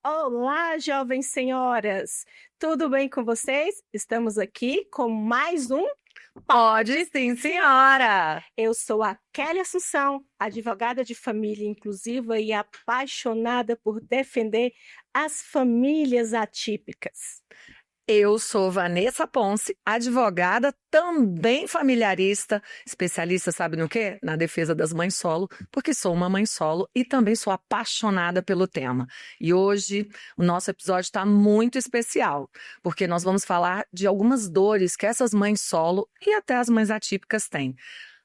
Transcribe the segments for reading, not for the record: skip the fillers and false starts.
Olá, jovens senhoras! Tudo bem com vocês? Estamos aqui com mais um. Pode sim, senhora! Eu sou a Kelly Assunção, advogada de família inclusiva e apaixonada por defender as famílias atípicas. Eu sou Vanessa Ponce, advogada, também familiarista, especialista, sabe no quê? Na defesa das mães solo, porque sou uma mãe solo e também sou apaixonada pelo tema. E hoje o nosso episódio está muito especial, porque nós vamos falar de algumas dores que essas mães solo e até as mães atípicas têm.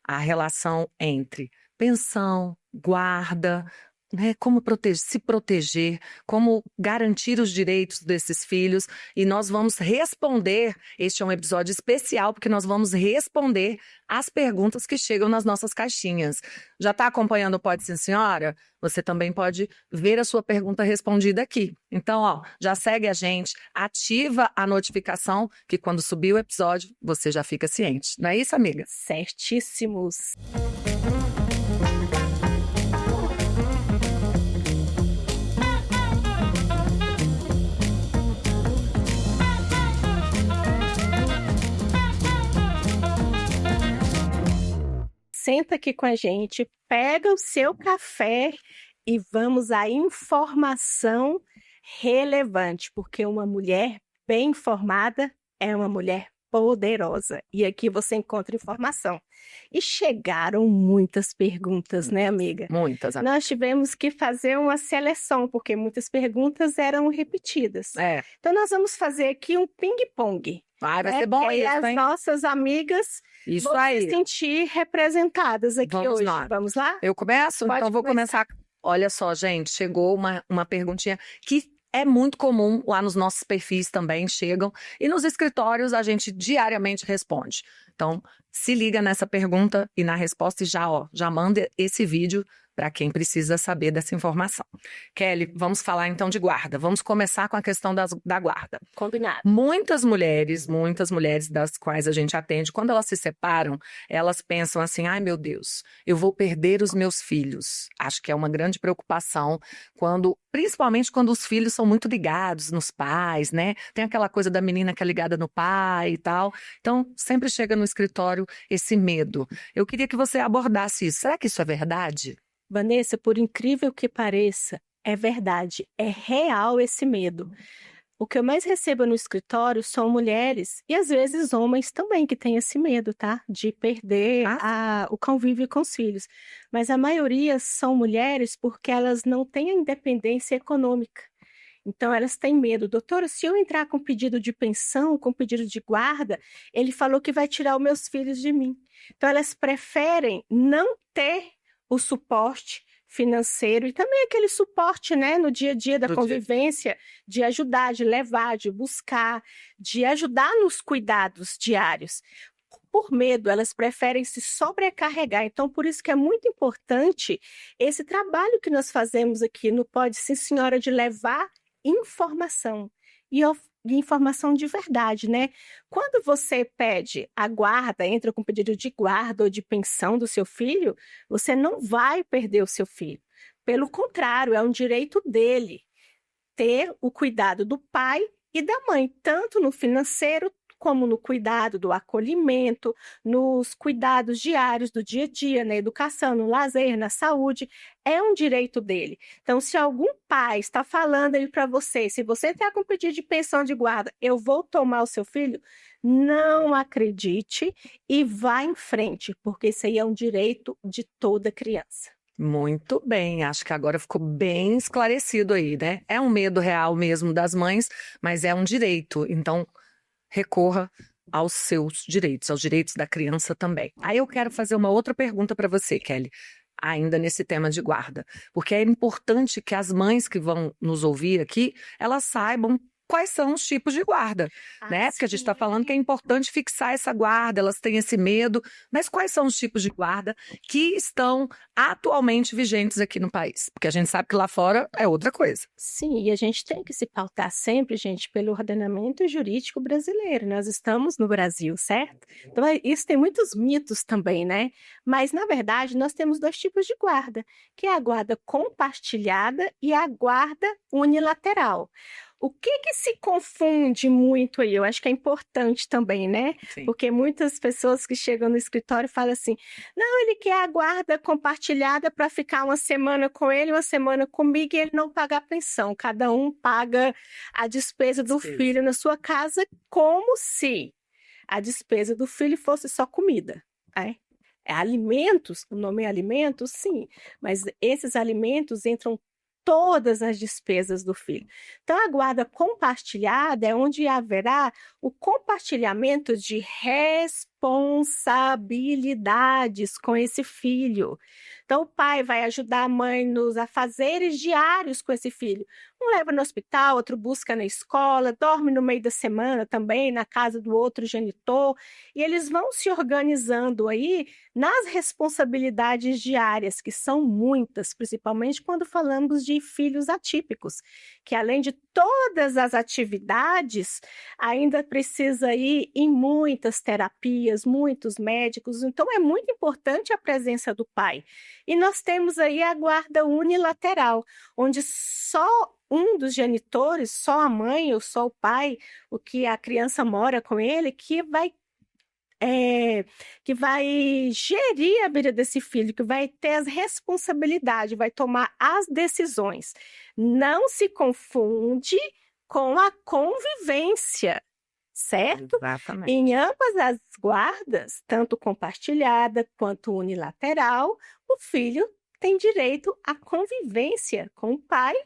A relação entre pensão, guarda, né, como se proteger, como garantir os direitos desses filhos. E nós vamos responder, este é um episódio especial, porque nós vamos responder as perguntas que chegam nas nossas caixinhas. Já está acompanhando o Pode Sim, Senhora? Você também pode ver a sua pergunta respondida aqui. Então, ó, já segue a gente, ativa a notificação, que quando subir o episódio, você já fica ciente. Não é isso, amiga? Certíssimos! Senta aqui com a gente, pega o seu café e vamos à informação relevante, porque uma mulher bem informada é uma mulher poderosa. E aqui você encontra informação. E chegaram muitas perguntas, né, amiga? Muitas. Nós tivemos que fazer uma seleção, porque muitas perguntas eram repetidas. Então nós vamos fazer aqui um ping-pong. Vai ser bom isso, hein? As nossas amigas Isso vão aí. se sentir representadas aqui Vamos hoje. lá. Vamos lá? Eu começo? Pode Então vou começar. Olha só, gente, chegou uma perguntinha que é muito comum, lá nos nossos perfis também chegam, e nos escritórios a gente diariamente responde. Então, se liga nessa pergunta e na resposta e já manda esse vídeo para quem precisa saber dessa informação. Kelly, vamos falar então de guarda. Vamos começar com a questão da guarda. Combinado. Muitas mulheres das quais a gente atende, quando elas se separam, elas pensam assim, ai meu Deus, eu vou perder os meus filhos. Acho que é uma grande preocupação, principalmente quando os filhos são muito ligados nos pais, né? Tem aquela coisa da menina que é ligada no pai e tal. Então, sempre chega no escritório esse medo. Eu queria que você abordasse isso. Será que isso é verdade? Vanessa, por incrível que pareça, é verdade, é real esse medo. O que eu mais recebo no escritório são mulheres e às vezes homens também que têm esse medo, tá? De perder o convívio com os filhos. Mas a maioria são mulheres porque elas não têm a independência econômica. Então elas têm medo. Doutora, se eu entrar com pedido de pensão, com pedido de guarda, ele falou que vai tirar os meus filhos de mim. Então elas preferem não ter o suporte financeiro e também aquele suporte, né, no dia a dia da convivência, de ajudar, de levar, de buscar, de ajudar nos cuidados diários. Por medo, elas preferem se sobrecarregar. Então, por isso que é muito importante esse trabalho que nós fazemos aqui no Pode Sim, Senhora, de levar informação e informação de verdade, né? Quando você pede a guarda, entra com pedido de guarda ou de pensão do seu filho, você não vai perder o seu filho. Pelo contrário, é um direito dele ter o cuidado do pai e da mãe, tanto no financeiro como no cuidado do acolhimento, nos cuidados diários do dia a dia, na educação, no lazer, na saúde, é um direito dele. Então, se algum pai está falando aí para você, se você está com pedido de pensão de guarda, eu vou tomar o seu filho, não acredite e vá em frente, porque isso aí é um direito de toda criança. Muito bem, acho que agora ficou bem esclarecido aí, né? É um medo real mesmo das mães, mas é um direito, então recorra aos seus direitos, aos direitos da criança também. Aí eu quero fazer uma outra pergunta para você, Kelly, ainda nesse tema de guarda, porque é importante que as mães que vão nos ouvir aqui, elas saibam quais são os tipos de guarda, né? Porque a gente está falando que é importante fixar essa guarda, elas têm esse medo, mas quais são os tipos de guarda que estão atualmente vigentes aqui no país? Porque a gente sabe que lá fora é outra coisa. Sim, e a gente tem que se pautar sempre, gente, pelo ordenamento jurídico brasileiro. Nós estamos no Brasil, certo? Então, isso tem muitos mitos também, né? Mas, na verdade, nós temos dois tipos de guarda, que é a guarda compartilhada e a guarda unilateral. O que se confunde muito aí? Eu acho que é importante também, né? Sim. Porque muitas pessoas que chegam no escritório falam assim: não, ele quer a guarda compartilhada para ficar uma semana com ele, uma semana comigo, e ele não paga a pensão. Cada um paga a despesa do filho na sua casa, como se a despesa do filho fosse só comida. É alimentos, o nome é alimentos, sim, mas esses alimentos entram todas as despesas do filho. Então, a guarda compartilhada é onde haverá o compartilhamento de responsabilidades com esse filho. Então, o pai vai ajudar a mãe nos afazeres diários com esse filho. Um leva no hospital, outro busca na escola, dorme no meio da semana também na casa do outro genitor, e eles vão se organizando aí nas responsabilidades diárias, que são muitas, principalmente quando falamos de filhos atípicos, que além de todas as atividades, ainda precisa ir em muitas terapias, muitos médicos, então é muito importante a presença do pai. E nós temos aí a guarda unilateral, onde só um dos genitores, só a mãe ou só o pai, o que a criança mora com ele, que vai gerir a vida desse filho, que vai ter as responsabilidades, vai tomar as decisões. Não se confunde com a convivência, certo? Exatamente. Em ambas as guardas, tanto compartilhada quanto unilateral, o filho tem direito à convivência com o pai,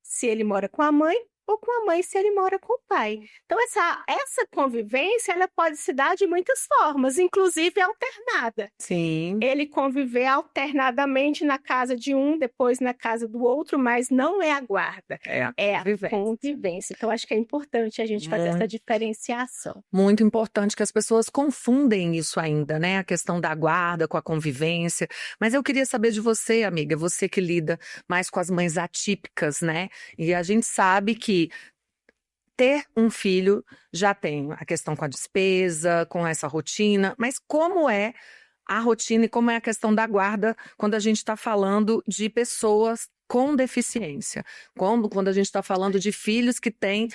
se ele mora com a mãe, ou com a mãe se ele mora com o pai. Então, essa convivência ela pode se dar de muitas formas, inclusive alternada. Sim. Ele conviver alternadamente na casa de um, depois na casa do outro, mas não é a guarda, é a convivência. Então, acho que é importante a gente fazer essa diferenciação. Muito importante, que as pessoas confundem isso ainda, né? A questão da guarda com a convivência. Mas eu queria saber de você, amiga, você que lida mais com as mães atípicas, né? E a gente sabe que ter um filho já tem a questão com a despesa, com essa rotina, mas como é a rotina e como é a questão da guarda quando a gente está falando de pessoas com deficiência, quando a gente está falando de filhos que têm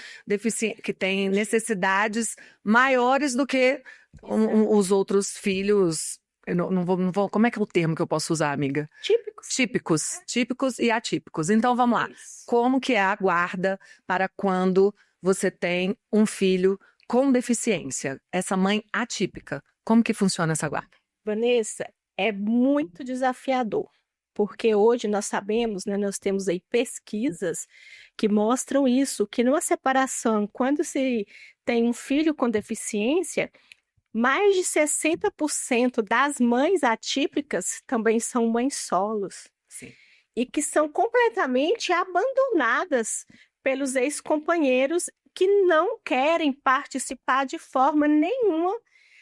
necessidades maiores do que os outros filhos. Eu não vou, como é que é o termo que eu posso usar, amiga? Típicos e atípicos. Então, vamos lá. Como que é a guarda para quando você tem um filho com deficiência? Essa mãe atípica. Como que funciona essa guarda? Vanessa, é muito desafiador, porque hoje nós sabemos, né, nós temos aí pesquisas que mostram isso, que numa separação, quando se tem um filho com deficiência, mais de 60% das mães atípicas também são mães solos. Sim. E que são completamente abandonadas pelos ex-companheiros que não querem participar de forma nenhuma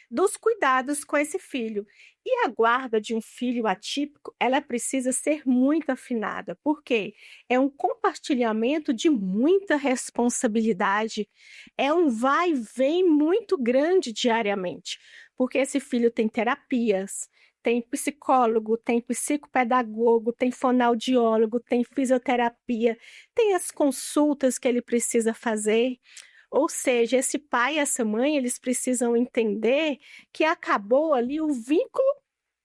dos cuidados com esse filho. E a guarda de um filho atípico, ela precisa ser muito afinada, porque é um compartilhamento de muita responsabilidade, é um vai e vem muito grande diariamente, porque esse filho tem terapias, tem psicólogo, tem psicopedagogo, tem fonoaudiólogo, tem fisioterapia, tem as consultas que ele precisa fazer. Ou seja, esse pai e essa mãe, eles precisam entender que acabou ali o vínculo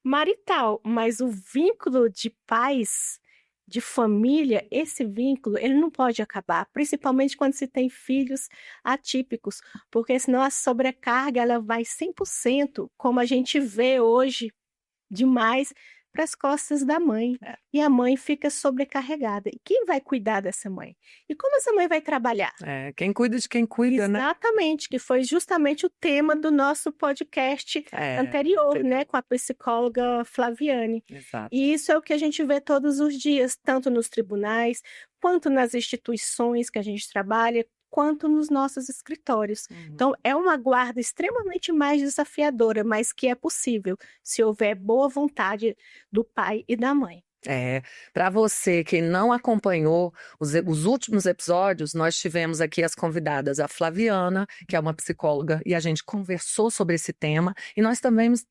marital, mas o vínculo de pais, de família, esse vínculo, ele não pode acabar, principalmente quando se tem filhos atípicos, porque senão a sobrecarga ela vai 100%, como a gente vê hoje demais, para as costas da mãe. E a mãe fica sobrecarregada. E quem vai cuidar dessa mãe? E como essa mãe vai trabalhar? Quem cuida de quem cuida, né? Exatamente, que foi justamente o tema do nosso podcast anterior, né? Com a psicóloga Flaviane. Exato. E isso é o que a gente vê todos os dias, tanto nos tribunais, quanto nas instituições que a gente trabalha, quanto nos nossos escritórios. Então, é uma guarda extremamente mais desafiadora, mas que é possível, se houver boa vontade do pai e da mãe. Para você que não acompanhou os últimos episódios, nós tivemos aqui as convidadas, a Flaviana, que é uma psicóloga, e a gente conversou sobre esse tema, e nós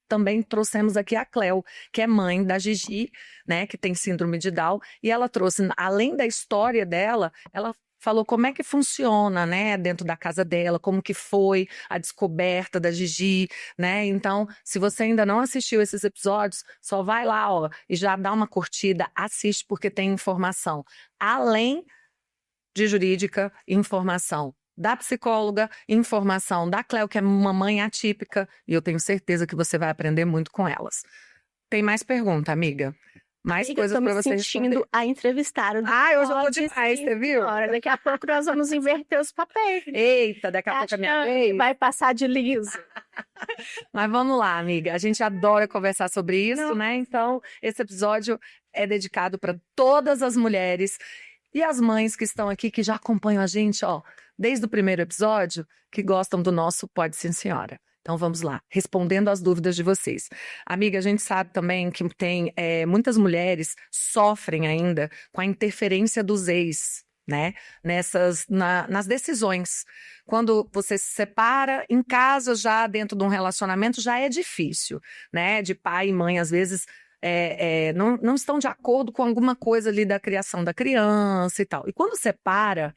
também trouxemos aqui a Cléo, que é mãe da Gigi, né, que tem síndrome de Down, e ela trouxe, além da história dela, ela falou como é que funciona, né, dentro da casa dela, como que foi a descoberta da Gigi, né? Então, se você ainda não assistiu esses episódios, só vai lá, ó, e já dá uma curtida, assiste porque tem informação. Além de jurídica, informação da psicóloga, informação da Cléo, que é uma mãe atípica, e eu tenho certeza que você vai aprender muito com elas. Tem mais pergunta, amiga? Mais coisas para você sentindo a entrevistar. Hoje eu tô demais, você viu? Daqui a pouco nós vamos inverter os papéis. Eita, daqui a pouco é minha vez. Vai passar de liso. Mas vamos lá, amiga. A gente adora conversar sobre isso, né? Então, esse episódio é dedicado para todas as mulheres e as mães que estão aqui, que já acompanham a gente, ó, desde o primeiro episódio, que gostam do nosso Pode Sim, Senhora. Então vamos lá, respondendo às dúvidas de vocês. Amiga, a gente sabe também que tem muitas mulheres sofrem ainda com a interferência dos ex, né? Nas decisões. Quando você se separa em casa, já dentro de um relacionamento, já é difícil, né? De pai e mãe, às vezes, não estão de acordo com alguma coisa ali da criação da criança e tal. E quando separa,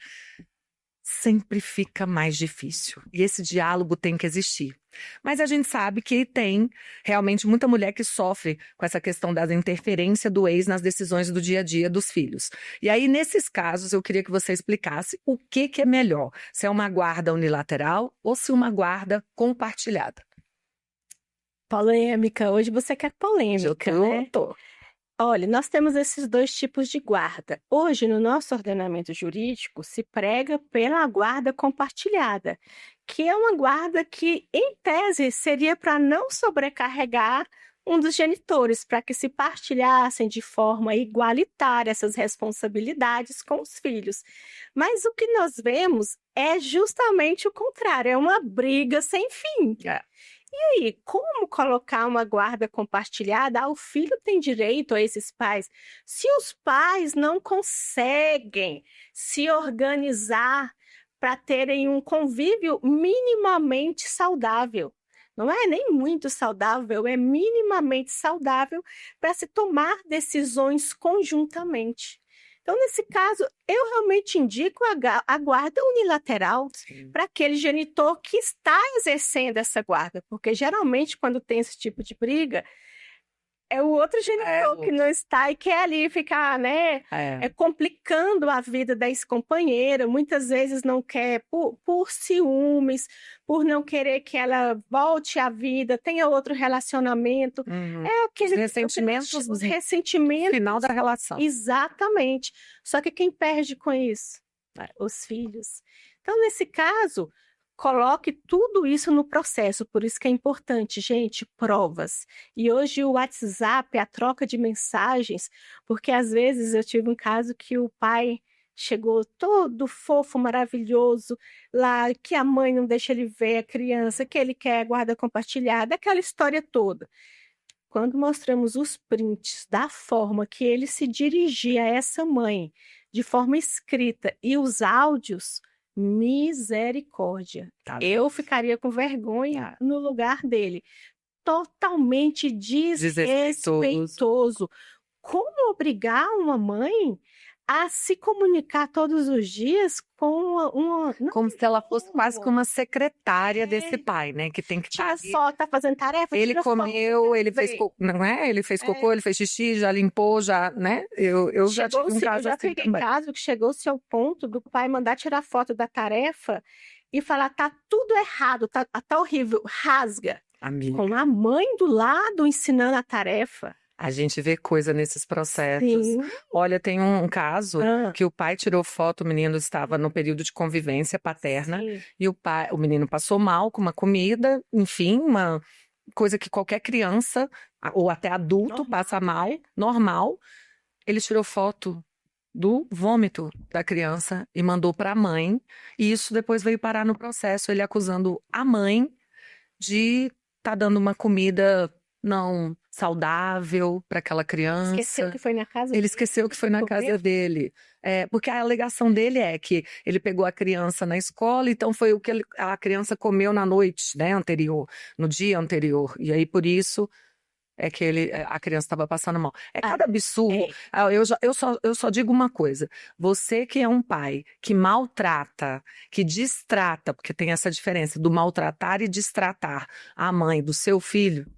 sempre fica mais difícil. E esse diálogo tem que existir. Mas a gente sabe que tem realmente muita mulher que sofre com essa questão da interferência do ex nas decisões do dia a dia dos filhos. E aí, nesses casos, eu queria que você explicasse o que é melhor. Se é uma guarda unilateral ou se uma guarda compartilhada. Polêmica. Hoje você quer polêmica, né? Tô. Olha, nós temos esses dois tipos de guarda. Hoje, no nosso ordenamento jurídico, se prega pela guarda compartilhada, que é uma guarda que, em tese, seria para não sobrecarregar um dos genitores, para que se partilhassem de forma igualitária essas responsabilidades com os filhos. Mas o que nós vemos é justamente o contrário, é uma briga sem fim. E aí, como colocar uma guarda compartilhada? O filho tem direito a esses pais. Se os pais não conseguem se organizar para terem um convívio minimamente saudável, não é nem muito saudável, é minimamente saudável para se tomar decisões conjuntamente. Então, nesse caso, eu realmente indico a guarda unilateral para aquele genitor que está exercendo essa guarda, porque geralmente quando tem esse tipo de briga, é o outro genitor que não está e quer ali ficar, né, complicando a vida da ex-companheira, muitas vezes não quer por ciúmes, por não querer que ela volte à vida, tenha outro relacionamento. É aquele Os ressentimentos. Final da relação. Exatamente. Só que quem perde com isso? Os filhos. Então, nesse caso, coloque tudo isso no processo, por isso que é importante, gente, provas. E hoje o WhatsApp, a troca de mensagens, porque às vezes eu tive um caso que o pai chegou todo fofo, maravilhoso, lá que a mãe não deixa ele ver a criança, que ele quer guarda compartilhada, aquela história toda. Quando mostramos os prints da forma que ele se dirigia a essa mãe, de forma escrita, e os áudios, misericórdia. Eu ficaria com vergonha no lugar dele. Totalmente desrespeitoso. Como obrigar uma mãe a se comunicar todos os dias com uma... Como se ela fosse quase como uma secretária desse pai, né? Que tem que estar só, tá fazendo tarefa. Ele comeu, ele fez cocô, não é? Ele fez cocô, ele fez xixi, já limpou, já, né? Eu já tive um caso já assim peguei também. caso que chegou-se ao ponto do pai mandar tirar foto da tarefa e falar, tá tudo errado, tá horrível, rasga. Amiga. Com a mãe do lado ensinando a tarefa. A gente vê coisa nesses processos. Sim. Olha, tem um caso que o pai tirou foto, o menino estava no período de convivência paterna. Sim. E o menino passou mal com uma comida, enfim, uma coisa que qualquer criança ou até adulto passa mal, normal. Ele tirou foto do vômito da criança e mandou para a mãe. E isso depois veio parar no processo, ele acusando a mãe de estar dando uma comida não saudável para aquela Esqueceu criança. que foi na casa Ele dele? esqueceu que foi na casa Comeu? dele. Porque a alegação dele é que ele pegou a criança na escola, então foi o que a criança comeu na noite, né, anterior, no dia anterior. E aí, por isso, é que a criança estava passando mal. É cada absurdo. É. Eu só digo uma coisa. Você que é um pai que maltrata, que distrata, porque tem essa diferença do maltratar e distratar a mãe do seu filho,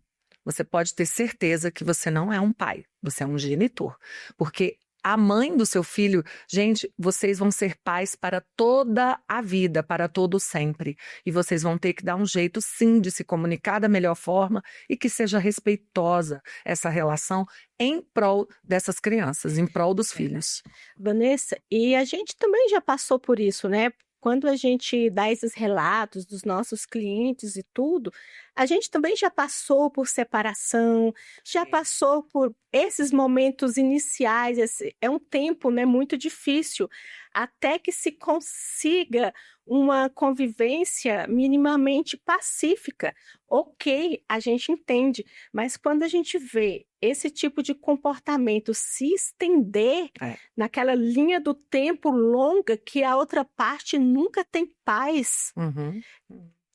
você pode ter certeza que você não é um pai, você é um genitor. Porque a mãe do seu filho, gente, vocês vão ser pais para toda a vida, para todo sempre. E vocês vão ter que dar um jeito, sim, de se comunicar da melhor forma e que seja respeitosa essa relação em prol dessas crianças, em prol dos filhos. Vanessa, e a gente também já passou por isso, né? Quando a gente dá esses relatos dos nossos clientes e tudo, a gente também já passou por separação, já passou por esses momentos iniciais. É um tempo, né, muito difícil, até que se consiga uma convivência minimamente pacífica. Ok, a gente entende, mas quando a gente vê esse tipo de comportamento se estender naquela linha do tempo longa que a outra parte nunca tem paz, Uhum.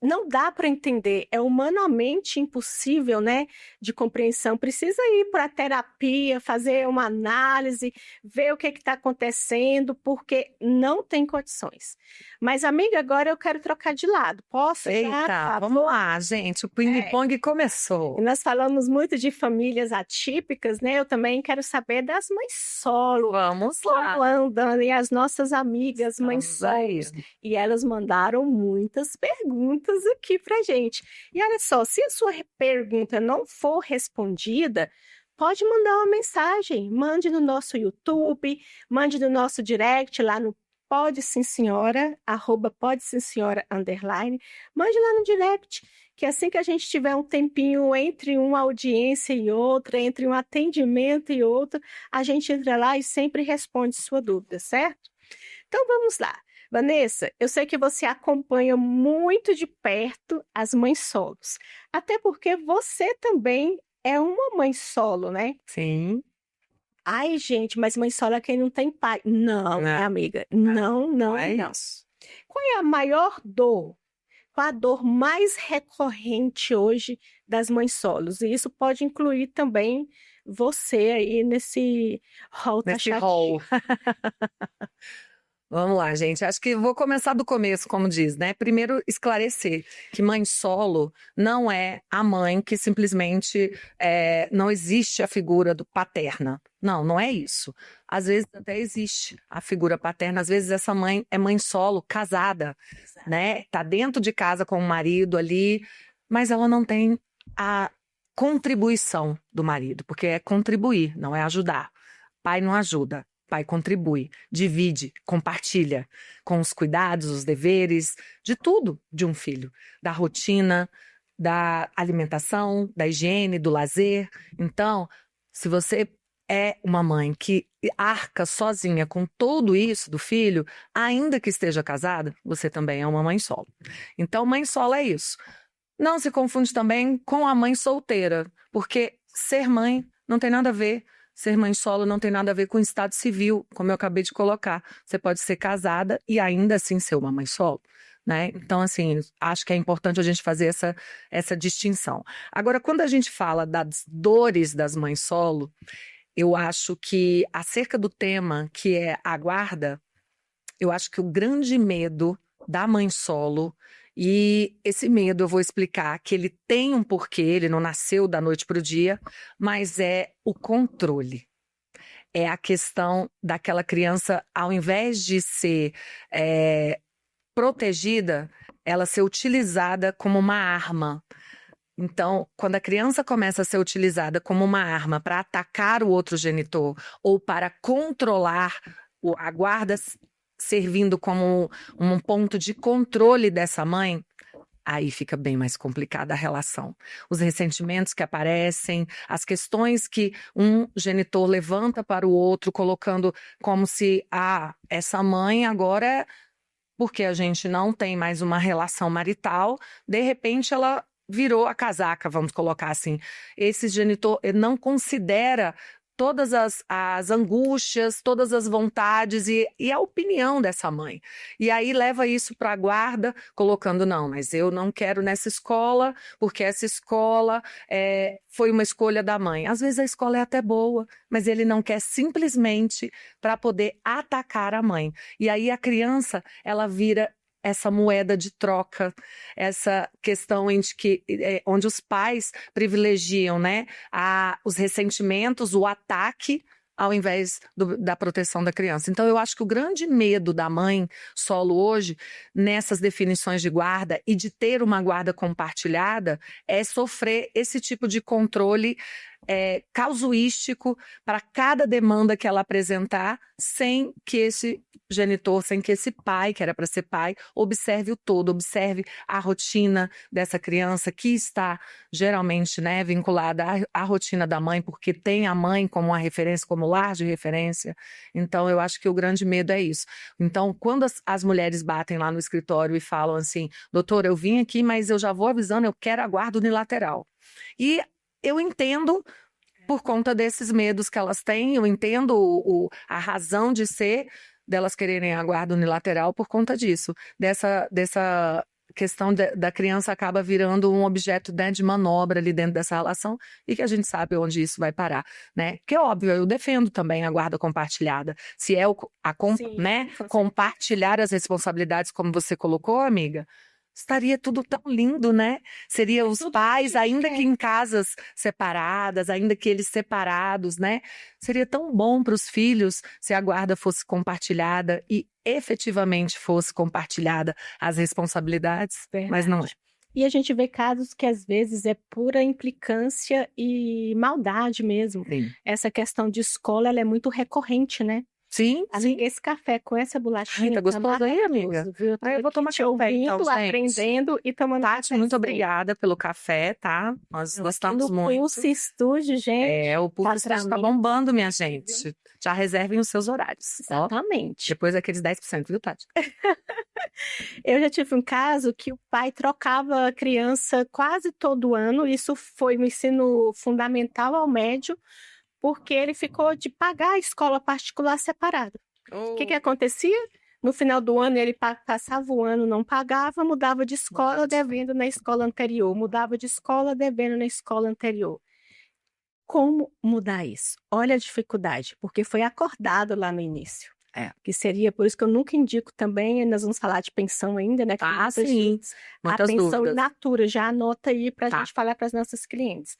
não dá para entender, é humanamente impossível, né, de compreensão. Precisa ir para a terapia, fazer uma análise, ver o que está acontecendo, porque não tem condições. Mas, amiga, agora eu quero trocar de lado. Posso? Eita, vamos lá, gente. O ping-pong começou. E nós falamos muito de famílias atípicas, né? Eu também quero saber das mães solo. Vamos lá. Como andam e as nossas amigas mães Vamos aí. solos. E elas mandaram muitas perguntas aqui pra gente. E olha só, se a sua pergunta não for respondida, pode mandar uma mensagem. Mande no nosso YouTube, mande no nosso direct lá no Pode Sim Senhora, @Pode Sim Senhora _. Mande lá no direct, que assim que a gente tiver um tempinho entre uma audiência e outra, entre um atendimento e outro, a gente entra lá e sempre responde sua dúvida, certo? Então vamos lá. Vanessa, eu sei que você acompanha muito de perto as mães solos, até porque você também é uma mãe solo, né? Sim. Ai, gente, mas mãe solo é quem não tem pai. Não, Não. amiga. Não. Isso. Qual é a maior dor? Qual a dor mais recorrente hoje das mães solos? E isso pode incluir também você aí nesse rol Nesse taxativo. rol. Vamos lá, gente. Acho que vou começar do começo, como diz, né? Primeiro, esclarecer que mãe solo não é a mãe que simplesmente não existe a figura do paterna. Não, não é isso. Às vezes até existe a figura paterna. Às vezes essa mãe é mãe solo, casada, né? Tá dentro de casa com o marido ali, mas ela não tem a contribuição do marido, porque é contribuir, não é ajudar. Pai não ajuda. Pai contribui, divide, compartilha com os cuidados, os deveres, de tudo de um filho. Da rotina, da alimentação, da higiene, do lazer. Então, se você é uma mãe que arca sozinha com tudo isso do filho, ainda que esteja casada, você também é uma mãe solo. Então, mãe solo é isso. Não se confunde também com a mãe solteira, porque ser mãe não tem nada a ver. Ser mãe solo não tem nada a ver com estado civil, como eu acabei de colocar. Você pode ser casada e ainda assim ser uma mãe solo, né? Então, assim, acho que é importante a gente fazer essa distinção. Agora, quando a gente fala das dores das mães solo, eu acho que acerca do tema que é a guarda, eu acho que o grande medo da mãe solo, e esse medo eu vou explicar que ele tem um porquê, ele não nasceu da noite para o dia, mas é o controle. É a questão daquela criança, ao invés de ser protegida, ela ser utilizada como uma arma. Então, quando a criança começa a ser utilizada como uma arma para atacar o outro genitor ou para controlar a guarda servindo como um ponto de controle dessa mãe, aí fica bem mais complicada a relação. Os ressentimentos que aparecem, as questões que um genitor levanta para o outro, colocando como se, essa mãe agora, porque a gente não tem mais uma relação marital, de repente ela virou a casaca, vamos colocar assim. Esse genitor não considera todas as angústias, todas as vontades e a opinião dessa mãe. E aí leva isso para a guarda, colocando, não, mas eu não quero nessa escola, porque essa escola foi uma escolha da mãe. Às vezes a escola é até boa, mas ele não quer simplesmente para poder atacar a mãe. E aí a criança, ela vira essa moeda de troca, essa questão onde os pais privilegiam, né, os ressentimentos, o ataque, ao invés da proteção da criança. Então, eu acho que o grande medo da mãe solo hoje, nessas definições de guarda e de ter uma guarda compartilhada, é sofrer esse tipo de controle casuístico para cada demanda que ela apresentar, sem que esse genitor, sem que esse pai, que era para ser pai, observe o todo, observe a rotina dessa criança que está geralmente, né, vinculada à rotina da mãe, porque tem a mãe como uma referência, como lar de referência. Então, eu acho que o grande medo é isso. Então, quando as mulheres batem lá no escritório e falam assim, doutora, eu vim aqui, mas eu já vou avisando, eu quero a guarda unilateral. E eu entendo por conta desses medos que elas têm, eu entendo a razão de ser delas quererem a guarda unilateral por conta disso, dessa questão da criança acaba virando um objeto, né, de manobra ali dentro dessa relação e que a gente sabe onde isso vai parar, né? Que é óbvio, eu defendo também a guarda compartilhada. Se é Sim, né, compartilhar as responsabilidades, como você colocou, amiga, estaria tudo tão lindo, né? Seria os pais, ainda que em casas separadas, ainda que eles separados, né? Seria tão bom para os filhos se a guarda fosse compartilhada e efetivamente fosse compartilhada as responsabilidades, mas não é. E a gente vê casos que às vezes é pura implicância e maldade mesmo. Sim. Essa questão de escola, ela é muito recorrente, né? Sim, sim. Esse café com essa bolachinha tá gostoso aí, amiga? viu? Eu vou tomar te café, ouvindo, então, gente. aprendendo e tomando Tati, muito obrigada pelo café, tá? Nós gostamos muito. O Pulse Estúdio, gente. O Pulse Estúdio tá bombando, minha gente. Já reservem os seus horários. Exatamente. Depois aqueles 10%, viu, Tati? Eu já tive um caso que o pai trocava a criança quase todo ano, isso foi no ensino fundamental ao médio, porque ele ficou de pagar a escola particular separada. O que acontecia? No final do ano, ele passava o ano, não pagava, mudava de escola, devendo na escola anterior, mudava de escola, devendo na escola anterior. Como mudar isso? Olha a dificuldade, porque foi acordado lá no início. Que seria, por isso que eu nunca indico também, nós vamos falar de pensão ainda, né? Sim. A pensão in natura, já anota aí para a gente falar para as nossas clientes.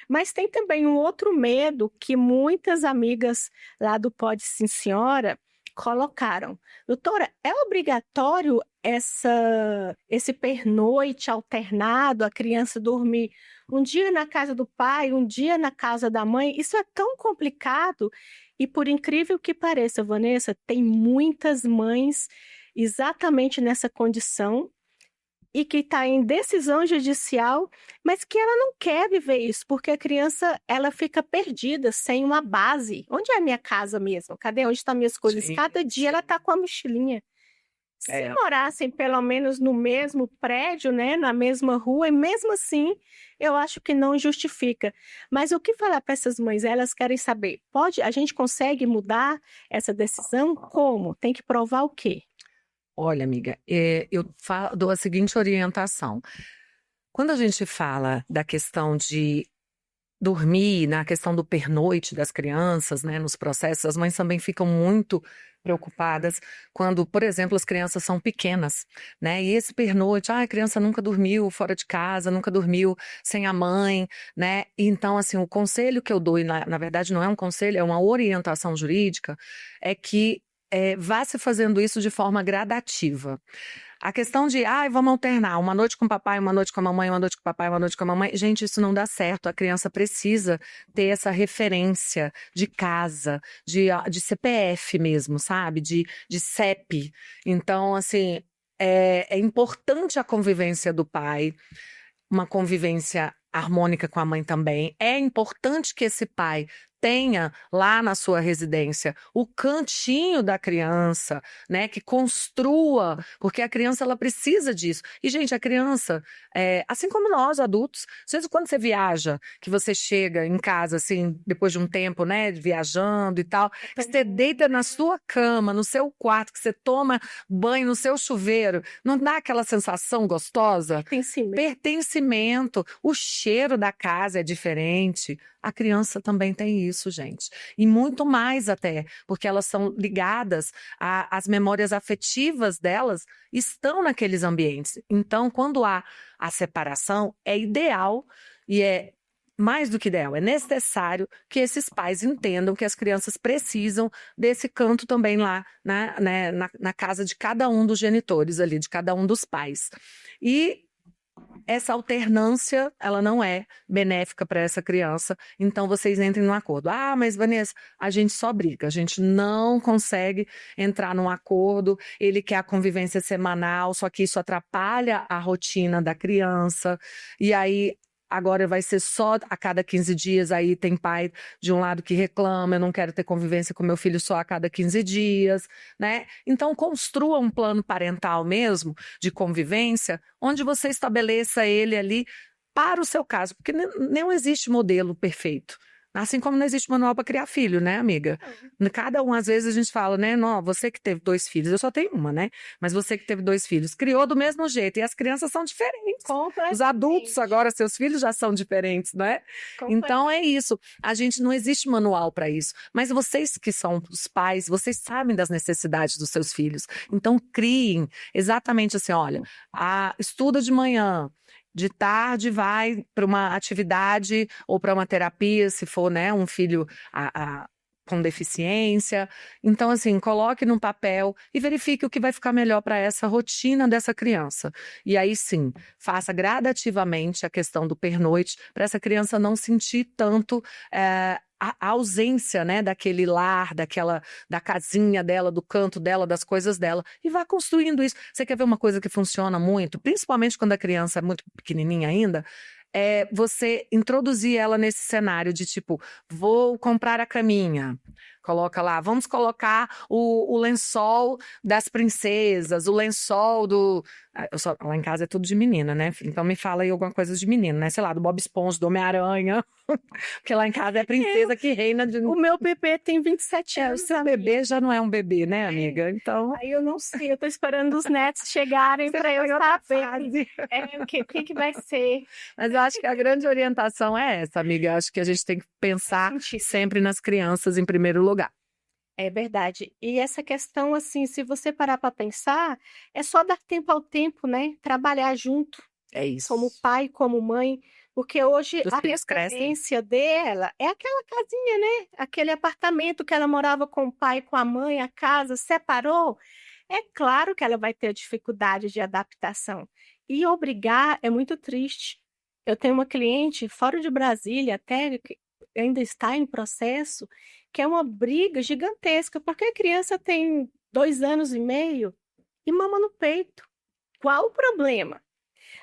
Mas tem também um outro medo que muitas amigas lá do Pode Sim Senhora colocaram. Doutora, é obrigatório esse pernoite alternado, a criança dormir um dia na casa do pai, um dia na casa da mãe? Isso é tão complicado e, por incrível que pareça, Vanessa, tem muitas mães exatamente nessa condição e que está em decisão judicial, mas que ela não quer viver isso, porque a criança ela fica perdida, sem uma base. Onde é a minha casa mesmo? Cadê? Onde estão minhas coisas? Sim, cada dia ela está com a mochilinha. Se morassem pelo menos no mesmo prédio, né, na mesma rua, e mesmo assim, eu acho que não justifica. Mas o que falar para essas mães? Elas querem saber, a gente consegue mudar essa decisão? Como? Tem que provar o quê? Olha, amiga, eu dou a seguinte orientação. Quando a gente fala da questão de dormir, na questão do pernoite das crianças, né, nos processos, as mães também ficam muito preocupadas quando, por exemplo, as crianças são pequenas, né? E esse pernoite, a criança nunca dormiu fora de casa, nunca dormiu sem a mãe, né? Então, assim, o conselho que eu dou, e na verdade não é um conselho, é uma orientação jurídica, é que vá se fazendo isso de forma gradativa. A questão de, vamos alternar, uma noite com o papai, uma noite com a mamãe, uma noite com o papai, uma noite com a mamãe. Gente, isso não dá certo. A criança precisa ter essa referência de casa, de CPF mesmo, sabe? De CEP. Então, assim, é importante a convivência do pai, uma convivência harmônica com a mãe também. É importante que esse pai tenha lá na sua residência o cantinho da criança, né, que construa, porque a criança ela precisa disso. E, gente, a criança, assim como nós, adultos, às vezes quando você viaja, que você chega em casa, assim, depois de um tempo, né, viajando e tal, que você deita na sua cama, no seu quarto, que você toma banho no seu chuveiro, não dá aquela sensação gostosa? Pertencimento. O cheiro da casa é diferente. A criança também tem isso, gente. E muito mais até, porque elas são ligadas às memórias afetivas delas, estão naqueles ambientes. Então, quando há a separação, é ideal e é mais do que ideal, é necessário que esses pais entendam que as crianças precisam desse canto também lá na casa de cada um dos genitores ali, de cada um dos pais. E essa alternância, ela não é benéfica para essa criança, então vocês entrem num acordo. Ah, mas Vanessa, a gente só briga, a gente não consegue entrar num acordo, ele quer a convivência semanal, só que isso atrapalha a rotina da criança, e aí agora vai ser só a cada 15 dias, aí tem pai de um lado que reclama, eu não quero ter convivência com meu filho só a cada 15 dias, né? Então construa um plano parental mesmo, de convivência, onde você estabeleça ele ali para o seu caso, porque não existe modelo perfeito. Assim como não existe manual para criar filho, né, amiga? Cada um, às vezes, a gente fala, né? Não, você que teve 2 filhos, eu só tenho uma, né? Mas você que teve 2 filhos, criou do mesmo jeito. E as crianças são diferentes. Os adultos agora, seus filhos já são diferentes, não é? Então é isso. A gente não existe manual para isso. Mas vocês que são os pais, vocês sabem das necessidades dos seus filhos. Então criem exatamente assim, olha, estuda de manhã. De tarde vai para uma atividade ou para uma terapia, se for, né, um filho com deficiência. Então, assim, coloque num papel e verifique o que vai ficar melhor para essa rotina dessa criança. E aí, sim, faça gradativamente a questão do pernoite para essa criança não sentir tanto a ausência, né, daquele lar, da casinha dela, do canto dela, das coisas dela, e vá construindo isso. Você quer ver uma coisa que funciona muito, principalmente quando a criança é muito pequenininha ainda? É você introduzir ela nesse cenário de tipo, vou comprar a caminha. Coloca lá, vamos colocar o lençol das princesas, o lençol do... lá em casa é tudo de menina, né? Então me fala aí alguma coisa de menino, né? Sei lá, do Bob Esponja, do Homem-Aranha. Porque lá em casa é princesa que reina de... O meu bebê tem 27 anos. O seu bebê já não é um bebê, né, amiga? Então... Aí eu não sei, eu tô esperando os netos chegarem para eu saber o que vai ser. Mas eu acho que a grande orientação é essa, amiga. Eu acho que a gente tem que pensar sempre nas crianças em primeiro lugar. É verdade. E essa questão, assim, se você parar para pensar, é só dar tempo ao tempo, né? Trabalhar junto. É isso. Como pai, como mãe. Porque hoje a referência dela é aquela casinha, né? Aquele apartamento que ela morava com o pai, com a mãe, a casa, separou. É claro que ela vai ter dificuldade de adaptação. E obrigar é muito triste. Eu tenho uma cliente fora de Brasília, até que ainda está em processo, que é uma briga gigantesca, porque a criança tem 2 anos e meio e mama no peito. Qual o problema?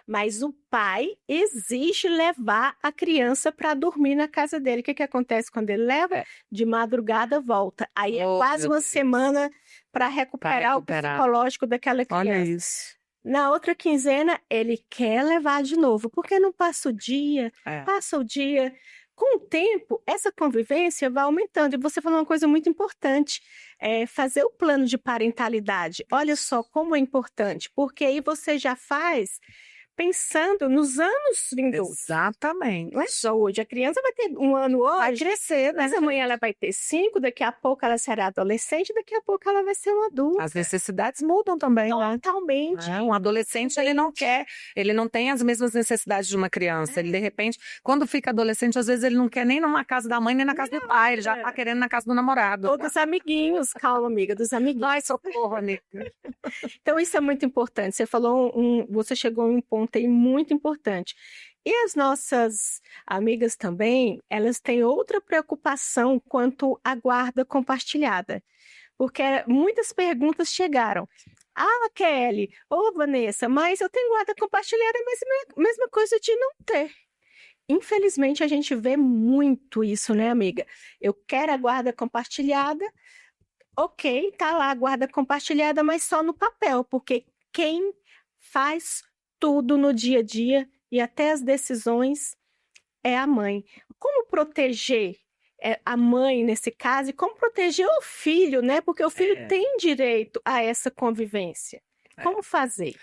Mas o pai exige levar a criança para dormir na casa dele. O que acontece quando ele leva? De madrugada volta. Aí é quase uma semana para recuperar o psicológico daquela criança. Olha isso. Na outra quinzena, ele quer levar de novo, porque não passa o dia, passa o dia. Com o tempo, essa convivência vai aumentando. E você falou uma coisa muito importante, fazer o plano de parentalidade. Olha só como é importante, porque aí você já faz pensando nos anos vindouros. Exatamente. Não é só hoje. A criança vai ter 1 ano hoje. Vai crescer, né? Mas amanhã ela vai ter 5, daqui a pouco ela será adolescente, daqui a pouco ela vai ser uma adulta. As necessidades mudam também, né? Totalmente. Um adolescente, ele não tem as mesmas necessidades de uma criança. Ele, de repente, quando fica adolescente, às vezes ele não quer nem na casa da mãe, nem na casa do pai. Ele já tá querendo na casa do namorado. Ou dos amiguinhos. Calma, amiga, dos amiguinhos. Ai, socorro, amiga. Então, isso é muito importante. Você falou, você chegou a um ponto aí muito importante. E as nossas amigas também, elas têm outra preocupação quanto à guarda compartilhada. Porque muitas perguntas chegaram. Ah, Kelly, ô Vanessa, mas eu tenho guarda compartilhada, mas é a mesma coisa de não ter. Infelizmente, a gente vê muito isso, né, amiga? Eu quero a guarda compartilhada, ok, tá lá a guarda compartilhada, mas só no papel, porque quem faz tudo no dia a dia e até as decisões é a mãe. Como proteger a mãe nesse caso e como proteger o filho, né? Porque o filho tem direito a essa convivência. Como fazer?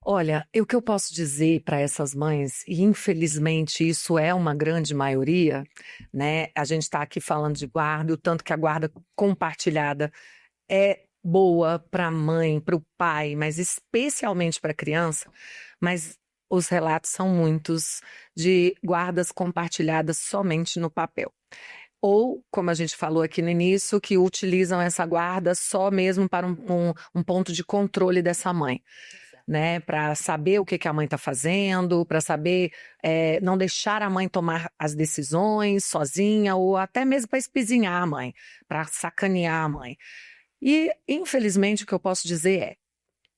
Olha, o que eu posso dizer para essas mães, e infelizmente isso é uma grande maioria, né? A gente está aqui falando de guarda, e o tanto que a guarda compartilhada é boa para a mãe, para o pai, mas especialmente para a criança. Mas os relatos são muitos de guardas compartilhadas somente no papel. Ou, como a gente falou aqui no início, que utilizam essa guarda só mesmo para um ponto de controle dessa mãe, né? Para saber o que a mãe está fazendo, para saber não deixar a mãe tomar as decisões sozinha, ou até mesmo para espizinhar a mãe, para sacanear a mãe. E, infelizmente, o que eu posso dizer é: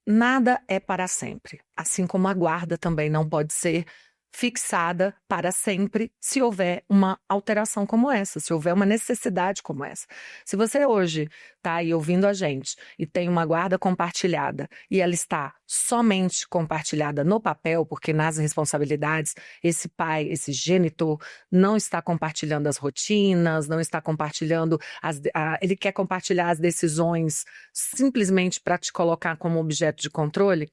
nada é para sempre, assim como a guarda também não pode ser fixada para sempre se houver uma alteração como essa, se houver uma necessidade como essa. Se você hoje está aí ouvindo a gente e tem uma guarda compartilhada e ela está somente compartilhada no papel, porque nas responsabilidades esse pai, esse genitor não está compartilhando as rotinas, não está compartilhando ele quer compartilhar as decisões simplesmente para te colocar como objeto de controle,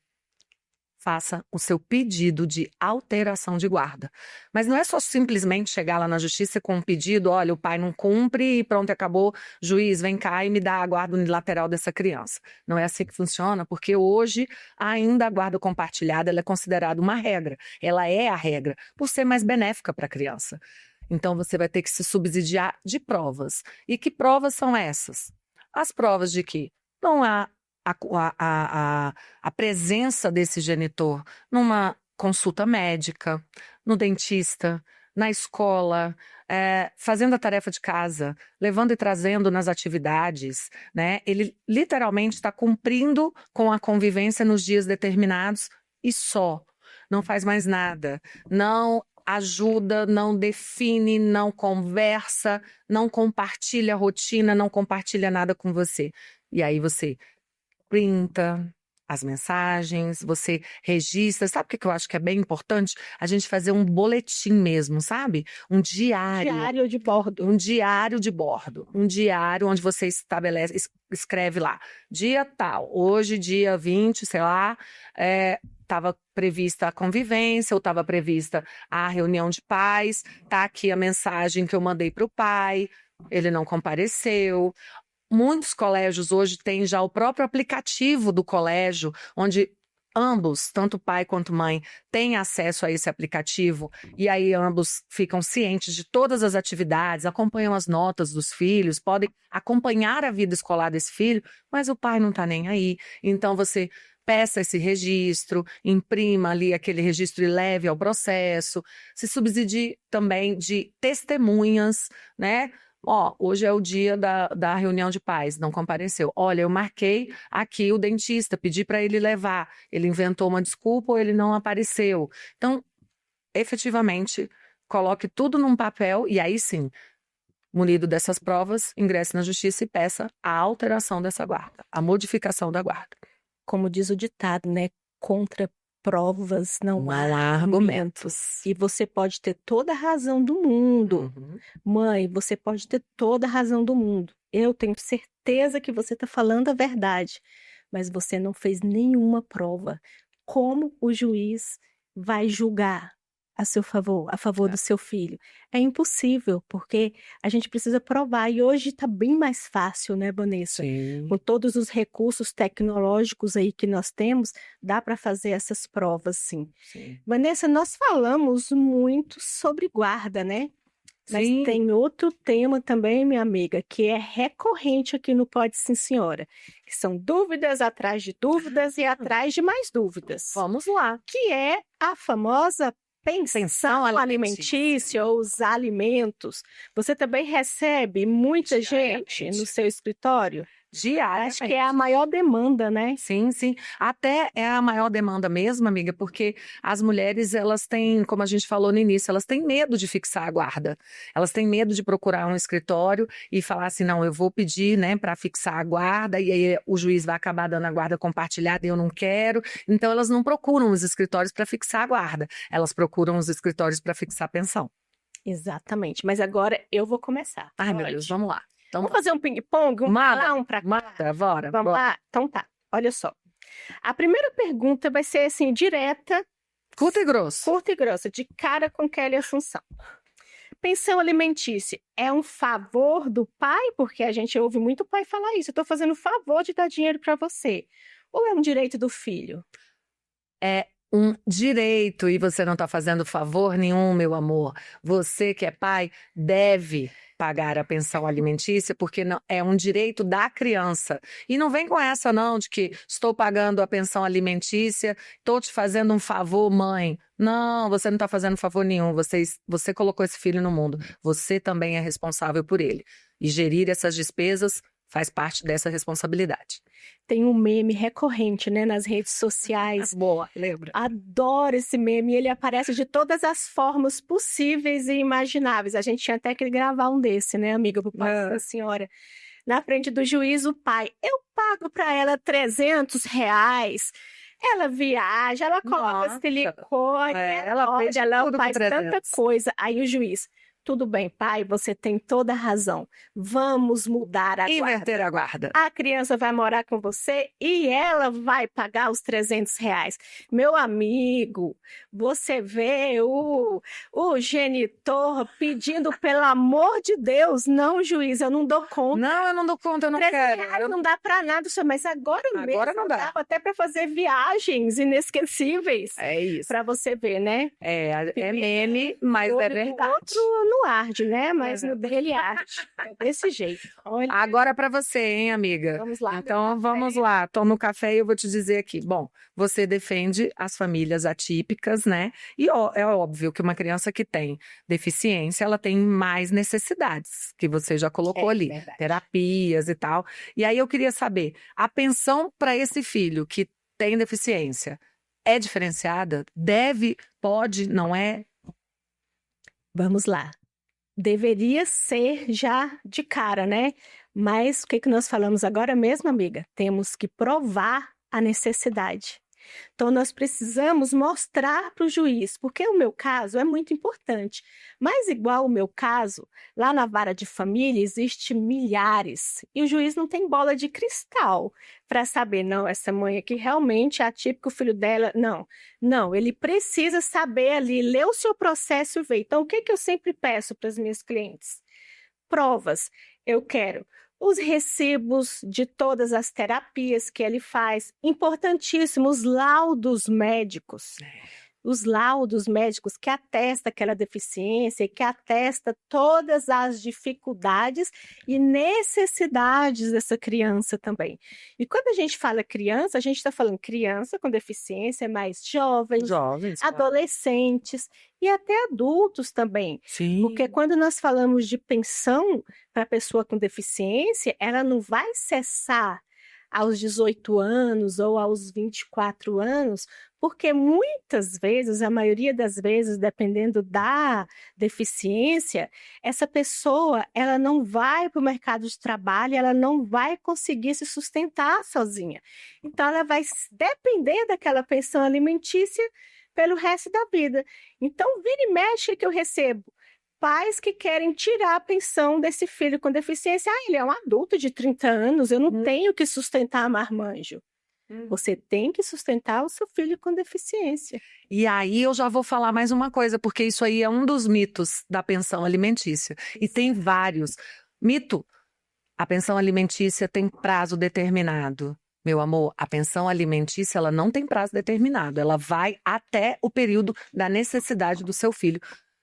faça o seu pedido de alteração de guarda. Mas não é só simplesmente chegar lá na justiça com um pedido: olha, o pai não cumpre e pronto, acabou, juiz, vem cá e me dá a guarda unilateral dessa criança. Não é assim que funciona, porque hoje ainda a guarda compartilhada ela é considerada uma regra. Ela é a regra, por ser mais benéfica para a criança. Então você vai ter que se subsidiar de provas. E que provas são essas? As provas de que não há a presença desse genitor numa consulta médica, no dentista, na escola, fazendo a tarefa de casa, levando e trazendo nas atividades, né? Ele literalmente está cumprindo com a convivência nos dias determinados e só. Não faz mais nada. Não ajuda, não define, não conversa, não compartilha a rotina, não compartilha nada com você. E aí você printa as mensagens, você registra. Sabe o que eu acho que é bem importante? A gente fazer um boletim mesmo, sabe? Um diário. Diário de bordo. Um diário de bordo. Um diário onde você escreve lá, dia tal, hoje, dia 20, sei lá, estava prevista a convivência, ou estava prevista a reunião de pais, tá aqui a mensagem que eu mandei para o pai, ele não compareceu. Muitos colégios hoje têm já o próprio aplicativo do colégio, onde ambos, tanto pai quanto mãe, têm acesso a esse aplicativo, e aí ambos ficam cientes de todas as atividades, acompanham as notas dos filhos, podem acompanhar a vida escolar desse filho, mas o pai não está nem aí. Então você peça esse registro, imprima ali aquele registro e leve ao processo, se subsidie também de testemunhas, né? Hoje é o dia da reunião de pais, não compareceu. Olha, eu marquei aqui o dentista, pedi para ele levar. Ele inventou uma desculpa ou ele não apareceu. Então, efetivamente, coloque tudo num papel e aí sim, munido dessas provas, ingresse na justiça e peça a alteração dessa guarda, a modificação da guarda. Como diz o ditado, né? Contra provas não há argumentos. E você pode ter toda a razão do mundo. Mãe, você pode ter toda a razão do mundo. Eu tenho certeza que você está falando a verdade, mas você não fez nenhuma prova. Como o juiz vai julgar a seu favor, a favor do seu filho? É impossível, porque a gente precisa provar. E hoje está bem mais fácil, né, Vanessa? Sim. Com todos os recursos tecnológicos aí que nós temos, dá para fazer essas provas, sim. Vanessa, nós falamos muito sobre guarda, né? Mas Sim. tem outro tema também, minha amiga, que é recorrente aqui no Pode Sim Senhora, que são dúvidas atrás de dúvidas e atrás de mais dúvidas. Vamos lá. Que é a famosa pensão alimentícia ou os alimentos. Você também recebe muita gente no seu escritório? Diariamente. Acho que é a maior demanda, né? Sim, sim. Até é a maior demanda mesmo, amiga, porque as mulheres, elas têm, como a gente falou no início, elas têm medo de fixar a guarda. Elas têm medo de procurar um escritório e falar assim, não, eu vou pedir, né, para fixar a guarda e aí o juiz vai acabar dando a guarda compartilhada e eu não quero. Então, elas não procuram os escritórios para fixar a guarda. Elas procuram os escritórios para fixar a pensão. Exatamente. Mas agora eu vou começar. Ai, meu Deus, vamos lá. Então, Vamos fazer um ping-pong? Um pra lá, um pra cá? Manda, bora. Vamos lá? Então tá. Olha só. A primeira pergunta vai ser assim, direta, Curta e grosso. curta e grossa, de cara com Kelly Assunção. Pensão alimentícia é um favor do pai? Porque a gente ouve muito pai falar isso. Eu estou fazendo favor de dar dinheiro para você. Ou é um direito do filho? É um direito e você não está fazendo favor nenhum, meu amor. Você que é pai deve pagar a pensão alimentícia porque não, é um direito da criança. E não vem com essa não de que estou pagando a pensão alimentícia, estou te fazendo um favor, mãe. Não, você não está fazendo favor nenhum. Você colocou esse filho no mundo. Você também é responsável por ele. E gerir essas despesas faz parte dessa responsabilidade. Tem um meme recorrente, né, nas redes sociais. Boa, lembra? Adoro esse meme. Ele aparece de todas as formas possíveis e imagináveis. A gente tinha até que gravar um desse, né, amiga, pro pai da senhora. Na frente do juiz, o pai, eu pago para ela R$ 300. Ela viaja, ela coloca silicone, ela faz tanta coisa. Aí o juiz, tudo bem, pai, você tem toda a razão. Vamos mudar a guarda. Inverter a guarda. A criança vai morar com você e ela vai pagar os R$ 300. Meu amigo, você vê o genitor pedindo, pelo amor de Deus, não, juiz, eu não dou conta. Não, eu não dou conta, eu não quero. R$ 300 não dá para nada, senhor, mas agora mesmo não dá. dá até para fazer viagens inesquecíveis. É isso. Para você ver, né? É meme, mas é verdade. O outro não arde, né? Mas no dele arde. É desse jeito. Olha. Agora para você, hein, amiga? Vamos lá. Então, vamos lá. Toma o café e eu vou te dizer aqui. Bom, você defende as famílias atípicas, né? E é óbvio que uma criança que tem deficiência, ela tem mais necessidades, que você já colocou ali. Verdade. Terapias e tal. E aí eu queria saber, a pensão para esse filho que tem deficiência é diferenciada? Deve, pode, não é? Vamos lá. Deveria ser já de cara, né? Mas o que nós falamos agora mesmo, amiga? Temos que provar a necessidade. Então, nós precisamos mostrar para o juiz, porque o meu caso é muito importante. Mas, igual o meu caso, lá na vara de família existe milhares. E o juiz não tem bola de cristal para saber, não, essa mãe aqui realmente é atípica, o filho dela. Não, ele precisa saber ali, ler o seu processo e ver. Então, o que eu sempre peço para as minhas clientes? Provas. Eu quero os recibos de todas as terapias que ele faz. Importantíssimo, os laudos médicos. Os laudos médicos que atestam aquela deficiência e que atestam todas as dificuldades e necessidades dessa criança também. E quando a gente fala criança, a gente está falando criança com deficiência, mais jovens, adolescentes e até adultos também. Sim. Porque quando nós falamos de pensão para a pessoa com deficiência, ela não vai cessar aos 18 anos ou aos 24 anos, porque muitas vezes, a maioria das vezes, dependendo da deficiência, essa pessoa ela não vai para o mercado de trabalho, ela não vai conseguir se sustentar sozinha. Então, ela vai depender daquela pensão alimentícia pelo resto da vida. Então, vira e mexe que eu recebo pais que querem tirar a pensão desse filho com deficiência. Ele é um adulto de 30 anos, eu não tenho que sustentar marmanjo. Você tem que sustentar o seu filho com deficiência. E aí eu já vou falar mais uma coisa, porque isso aí é um dos mitos da pensão alimentícia. E tem vários. Mito, a pensão alimentícia tem prazo determinado. Meu amor, a pensão alimentícia ela não tem prazo determinado. Ela vai até o período da necessidade do seu filho.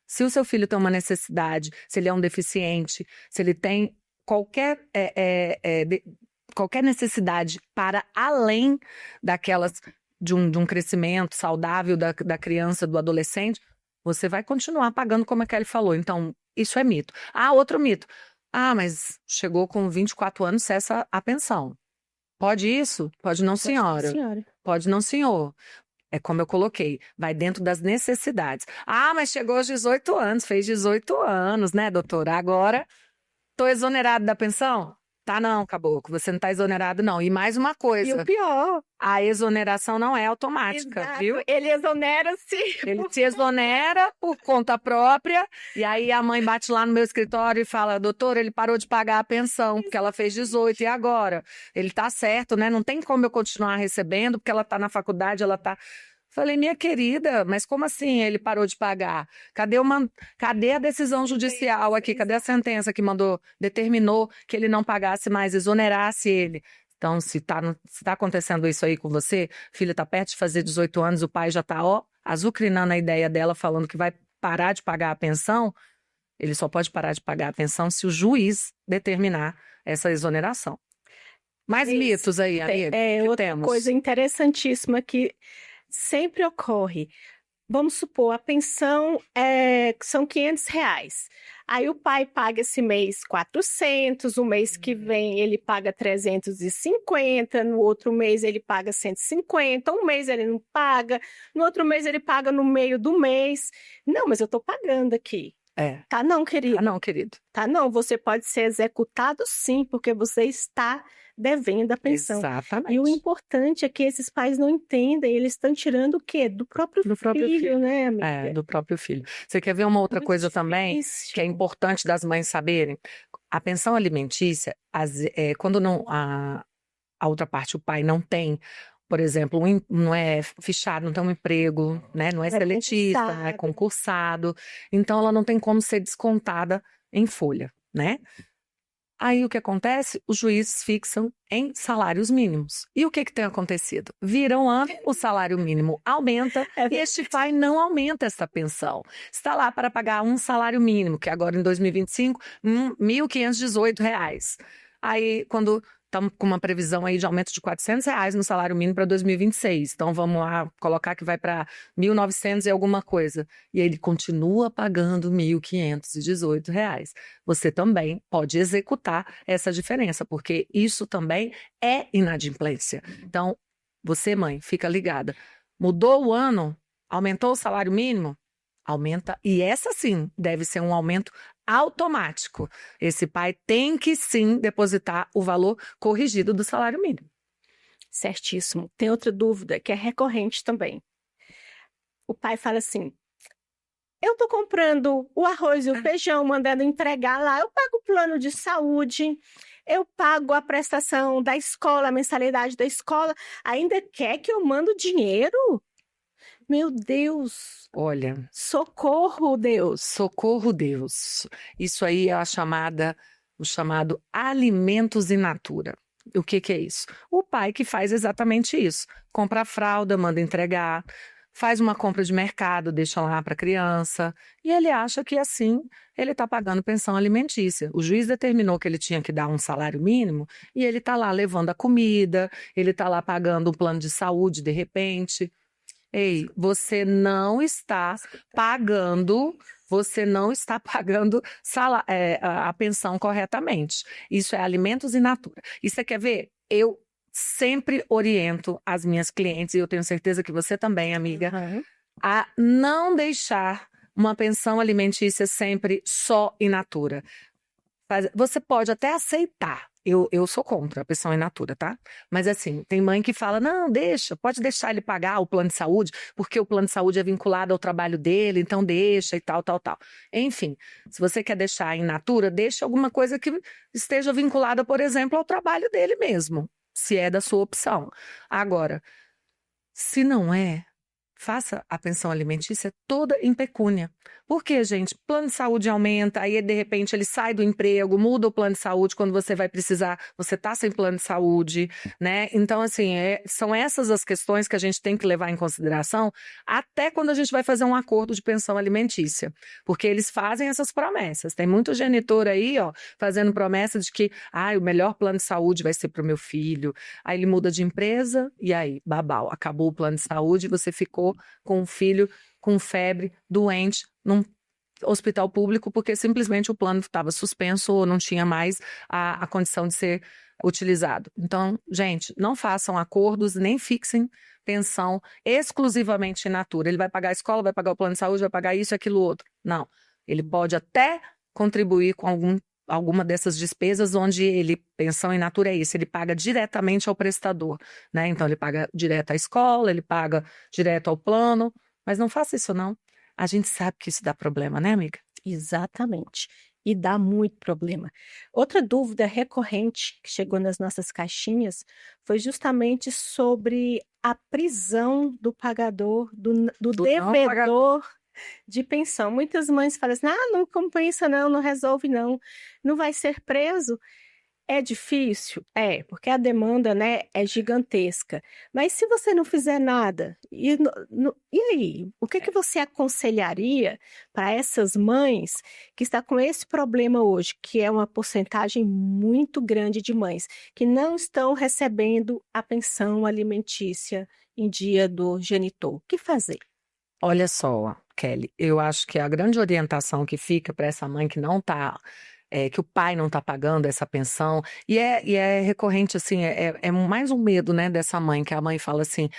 Se o seu filho tem uma necessidade, se ele é um deficiente, se ele tem qualquer necessidade para além daquelas de um crescimento saudável da criança, do adolescente, você vai continuar pagando como a Kelly falou. Então, isso é mito. Ah, outro mito. Ah, mas chegou com 24 anos, cessa a pensão. Pode isso? Pode não, senhora. Senhora. Pode não, senhor. É como eu coloquei, vai dentro das necessidades. Ah, mas chegou aos 18 anos, fez 18 anos, né, doutora? Agora, tô exonerado da pensão? Tá não, caboclo, você não tá exonerado não. E mais uma E o coisa, pior, a exoneração não é automática, exato, viu? ele exonera-se. Ele se exonera por conta própria, e aí a mãe bate lá no meu escritório e fala, doutor, ele parou de pagar a pensão, porque ela fez 18, e agora? Ele tá certo, né? Não tem como eu continuar recebendo, porque ela tá na faculdade, ela tá... Falei, minha querida, mas como assim ele parou de pagar? Cadê a decisão judicial aqui? Cadê a sentença que determinou que ele não pagasse mais, exonerasse ele? Então, se tá acontecendo isso aí com você, filha tá perto de fazer 18 anos, o pai já tá, azucrinando a ideia dela, falando que vai parar de pagar a pensão, ele só pode parar de pagar a pensão se o juiz determinar essa exoneração. Mais mitos aí, amiga, que Outra temos? coisa interessantíssima que sempre ocorre. Vamos supor, a pensão são R$ 500. Aí o pai paga esse mês 400, o mês que vem ele paga 350, no outro mês ele paga 150, um mês ele não paga, no outro mês ele paga no meio do mês. Não, mas eu estou pagando aqui. Tá não, querido. Ah, não, querido. Tá não, você pode ser executado sim, porque você está devendo a pensão. Exatamente. E o importante é que esses pais não entendem, eles estão tirando o quê? Do próprio filho, né, amiga? É, do próprio filho. Você quer ver uma outra Muito coisa também que é difícil. importante das mães saberem? A pensão alimentícia, quando não a outra parte, o pai não tem, por exemplo, não é fichado, não tem um emprego, né? Não é Não é seletista, não é concursado, então ela não tem como ser descontada em folha, né? Aí o que acontece? Os juízes fixam em salários mínimos. E o que tem acontecido? Vira um ano, o salário mínimo aumenta e este pai não aumenta essa pensão. Está lá para pagar um salário mínimo, que agora em 2025, R$ 1.518. Aí, quando estamos com uma previsão aí de aumento de R$ 400 no salário mínimo para 2026. Então, vamos lá colocar que vai para 1.900 e alguma coisa. E ele continua pagando R$ 1.518. Você também pode executar essa diferença, porque isso também é inadimplência. Então, você, mãe, fica ligada. Mudou o ano? Aumentou o salário mínimo? Aumenta. E essa sim deve ser um aumento automático. Esse pai tem que sim depositar o valor corrigido do salário mínimo. Certíssimo. Tem outra dúvida que é recorrente também. O pai fala assim: eu estou comprando o arroz e o feijão, mandando entregar lá, eu pago o plano de saúde, eu pago a prestação da escola, a mensalidade da escola, ainda quer que eu mando dinheiro? Meu Deus! Olha, socorro, Deus! Socorro, Deus! Isso aí é o chamado alimentos in natura. O que é isso? O pai que faz exatamente isso. Compra a fralda, manda entregar, faz uma compra de mercado, deixa lá para a criança, e ele acha que assim ele está pagando pensão alimentícia. O juiz determinou que ele tinha que dar um salário mínimo e ele está lá levando a comida, ele está lá pagando um plano de saúde de repente. Ei, você não está pagando a pensão corretamente. Isso é alimentos in natura. E você quer ver? Eu sempre oriento as minhas clientes, e eu tenho certeza que você também, amiga, a não deixar uma pensão alimentícia sempre só in natura. Você pode até aceitar. Eu sou contra a pensão in natura, tá? Mas assim, tem mãe que fala, não, pode deixar ele pagar o plano de saúde, porque o plano de saúde é vinculado ao trabalho dele, então deixa e tal, tal, tal. Enfim, se você quer deixar in natura, deixa alguma coisa que esteja vinculada, por exemplo, ao trabalho dele mesmo, se é da sua opção. Agora, se não é, faça a pensão alimentícia toda em pecúnia. Por quê, gente? Plano de saúde aumenta, aí de repente ele sai do emprego, muda o plano de saúde, quando você vai precisar, você tá sem plano de saúde, né? Então, assim, são essas as questões que a gente tem que levar em consideração, até quando a gente vai fazer um acordo de pensão alimentícia, porque eles fazem essas promessas. Tem muito genitor aí, ó, fazendo promessa de que, o melhor plano de saúde vai ser para o meu filho. Aí ele muda de empresa, e aí, babau, acabou o plano de saúde, e você ficou com um filho com febre, doente, hospital público porque simplesmente o plano estava suspenso ou não tinha mais a condição de ser utilizado. Então, gente, não façam acordos, nem fixem pensão exclusivamente in natura. Ele vai pagar a escola, vai pagar o plano de saúde, vai pagar isso, aquilo, outro. Não. Ele pode até contribuir com alguma dessas despesas onde pensão in natura é isso, ele paga diretamente ao prestador, né? Então, ele paga direto à escola, ele paga direto ao plano, mas não faça isso não. A gente sabe que isso dá problema, né, amiga? Exatamente. E dá muito problema. Outra dúvida recorrente que chegou nas nossas caixinhas foi justamente sobre a prisão do pagador, do devedor de pensão. Muitas mães falam assim, não compensa não resolve não vai ser preso. É difícil? É, porque a demanda, né, é gigantesca. Mas se você não fizer nada, e aí? O que você aconselharia para essas mães que estão com esse problema hoje, que é uma porcentagem muito grande de mães que não estão recebendo a pensão alimentícia em dia do genitor? O que fazer? Olha só, Kelly, eu acho que a grande orientação que fica para essa mãe que não está que o pai não está pagando essa pensão, e é recorrente, assim, é mais um medo, né, dessa mãe, que a mãe fala assim,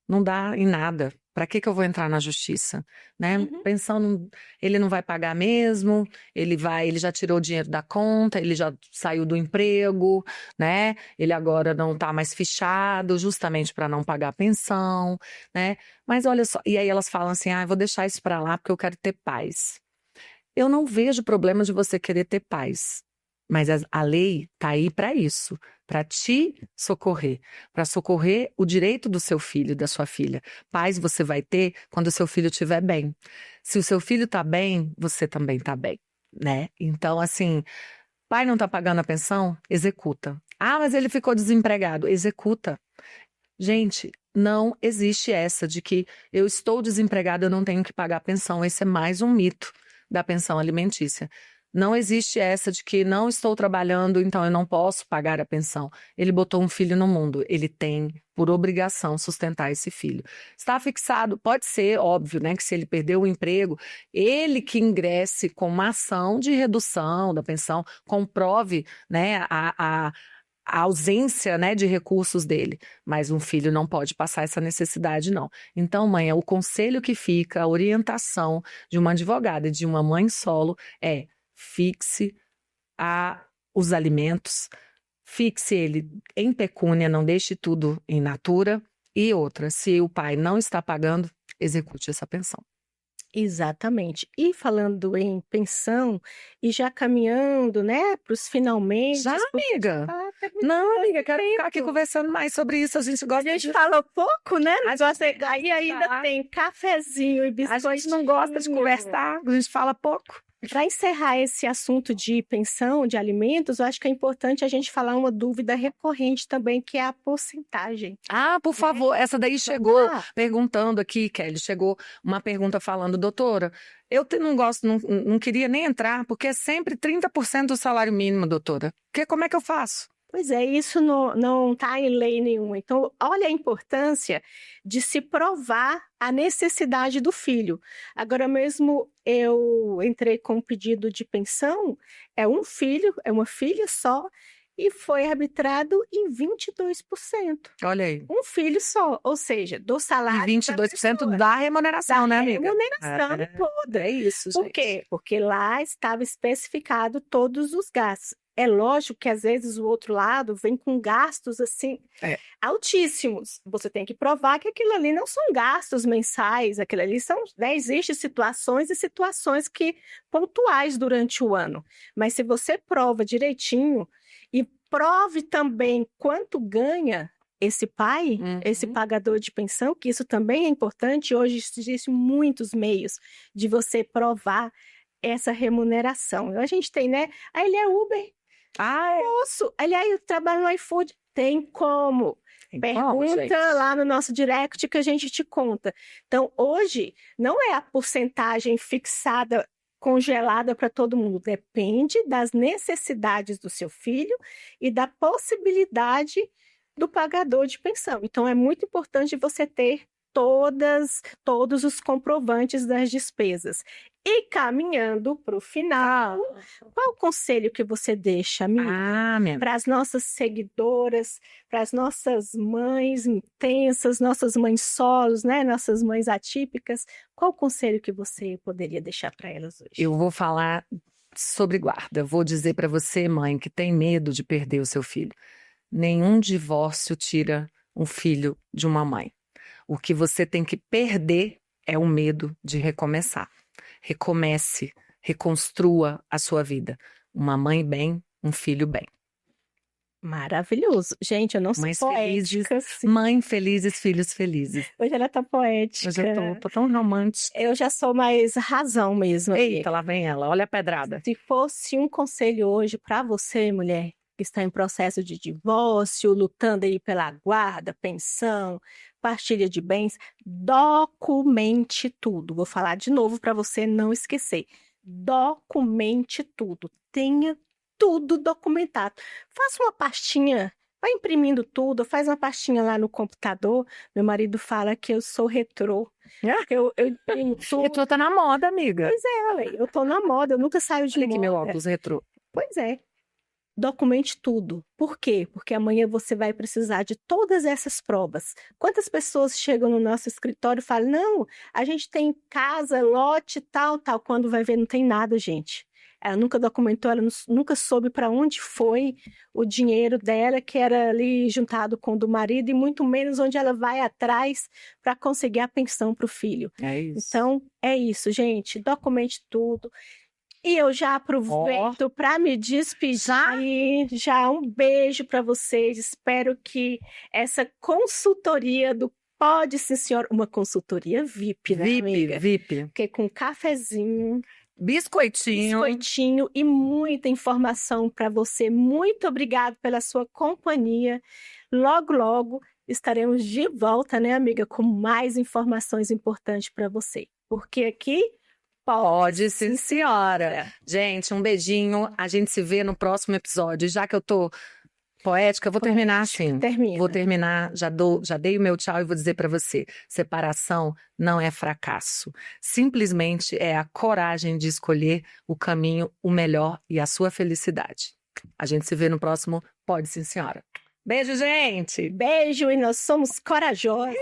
não dá em nada, para que eu vou entrar na justiça, né? Pensão, ele não vai pagar mesmo, ele já tirou o dinheiro da conta, ele já saiu do emprego, né? Ele agora não está mais fichado, justamente para não pagar a pensão, né? Mas olha só, e aí elas falam assim, eu vou deixar isso para lá porque eu quero ter paz. Eu não vejo problema de você querer ter paz, mas a lei está aí para isso, para te socorrer, para socorrer o direito do seu filho, da sua filha. Paz você vai ter quando o seu filho estiver bem. Se o seu filho está bem, você também está bem, né? Então, assim, pai não está pagando a pensão? Executa. Mas ele ficou desempregado. Executa. Gente, não existe essa de que eu estou desempregado, eu não tenho que pagar a pensão. Esse é mais um mito da pensão alimentícia. Não existe essa de que não estou trabalhando, então eu não posso pagar a pensão. Ele botou um filho no mundo, ele tem por obrigação sustentar esse filho. Está fixado, pode ser, óbvio, né, que se ele perdeu o emprego, ele que ingresse com uma ação de redução da pensão, comprove, né, a ausência, né, de recursos dele, mas um filho não pode passar essa necessidade, não. Então, mãe, o conselho que fica, a orientação de uma advogada e de uma mãe solo é fixe os alimentos, fixe ele em pecúnia, não deixe tudo in natura, e outra, se o pai não está pagando, execute essa pensão. Exatamente. E falando em pensão, e já caminhando, né, para os finalmente. Já, amiga? Não, amiga, quero ficar aqui conversando mais sobre isso. A gente gosta de falar pouco, né? Aí ainda tem cafezinho e biscoito. A gente não gosta de conversar, a gente fala pouco. Para encerrar esse assunto de pensão, de alimentos, eu acho que é importante a gente falar uma dúvida recorrente também, que é a porcentagem. Por favor, essa daí chegou perguntando aqui, Kelly, chegou uma pergunta falando, doutora, eu não gosto, não queria nem entrar, porque é sempre 30% do salário mínimo, doutora. Como é que eu faço? Pois é, isso não está em lei nenhuma. Então, olha a importância de se provar a necessidade do filho. Agora mesmo eu entrei com um pedido de pensão, é um filho, é uma filha só, e foi arbitrado em 22%. Olha aí. Um filho só, ou seja, do salário. E 22% da remuneração, né, amiga? Remuneração toda. É isso, gente. Por quê? Porque lá estava especificado todos os gastos. É lógico que às vezes o outro lado vem com gastos assim altíssimos. Você tem que provar que aquilo ali não são gastos mensais, aquilo ali são, né, existem situações e situações que pontuais durante o ano. Mas se você prova direitinho e prove também quanto ganha esse pai, esse pagador de pensão, que isso também é importante. Hoje existem muitos meios de você provar essa remuneração. A gente tem, né? Ele é Uber. Moço, aliás, eu trabalho no iFood. Tem como? Pergunta lá no nosso direct que a gente te conta. Então, hoje, não é a porcentagem fixada, congelada para todo mundo. Depende das necessidades do seu filho e da possibilidade do pagador de pensão. Então, é muito importante você ter todos os comprovantes das despesas. E caminhando para o final, qual o conselho que você deixa, amiga, para as nossas seguidoras, para as nossas mães intensas, nossas mães solos, né, nossas mães atípicas? Qual o conselho que você poderia deixar para elas hoje? Eu vou falar sobre guarda. Vou dizer para você, mãe, que tem medo de perder o seu filho. Nenhum divórcio tira um filho de uma mãe. O que você tem que perder é o medo de recomeçar. Recomece, reconstrua a sua vida. Uma mãe bem, um filho bem. Maravilhoso. Gente, eu não sou Mães poética. felizes, mães felizes, filhos felizes. Hoje ela tá poética. Hoje eu tô tão romântica. Eu já sou mais razão mesmo. Eita, lá vem ela, olha a pedrada. Se fosse um conselho hoje para você, mulher, que está em processo de divórcio, lutando aí pela guarda, pensão, partilha de bens, documente tudo. Vou falar de novo para você não esquecer. Documente tudo. Tenha tudo documentado. Faça uma pastinha, vai imprimindo tudo, faz uma pastinha lá no computador. Meu marido fala que eu sou retrô. Eu imprimo tudo. Retrô tá na moda, amiga. Pois é, olha, eu tô na moda, eu nunca saio de Olha moda. aqui meu óculos retrô. Pois é. Documente tudo. Por quê? Porque amanhã você vai precisar de todas essas provas. Quantas pessoas chegam no nosso escritório e falam, não, a gente tem casa, lote, tal. Quando vai ver, não tem nada, gente. Ela nunca documentou, ela nunca soube para onde foi o dinheiro dela, que era ali juntado com o do marido, e muito menos onde ela vai atrás para conseguir a pensão para o filho. É isso. Então, é isso, gente. Documente tudo. E eu já aproveito para me despedir. Já um beijo para vocês. Espero que essa consultoria do Pode Sim Senhora, uma consultoria VIP, né, amiga? VIP. Porque com cafezinho, biscoitinho e muita informação para você. Muito obrigado pela sua companhia. Logo, logo estaremos de volta, né, amiga, com mais informações importantes para você. Porque aqui pode sim, senhora. Gente, um beijinho. A gente se vê no próximo episódio. Já que eu tô poética, eu vou terminar assim. Termina. Vou terminar, já dei o meu tchau e vou dizer pra você. Separação não é fracasso. Simplesmente é a coragem de escolher o caminho, o melhor e a sua felicidade. A gente se vê no próximo Pode Sim, Senhora. Beijo, gente! Beijo, e nós somos corajosas.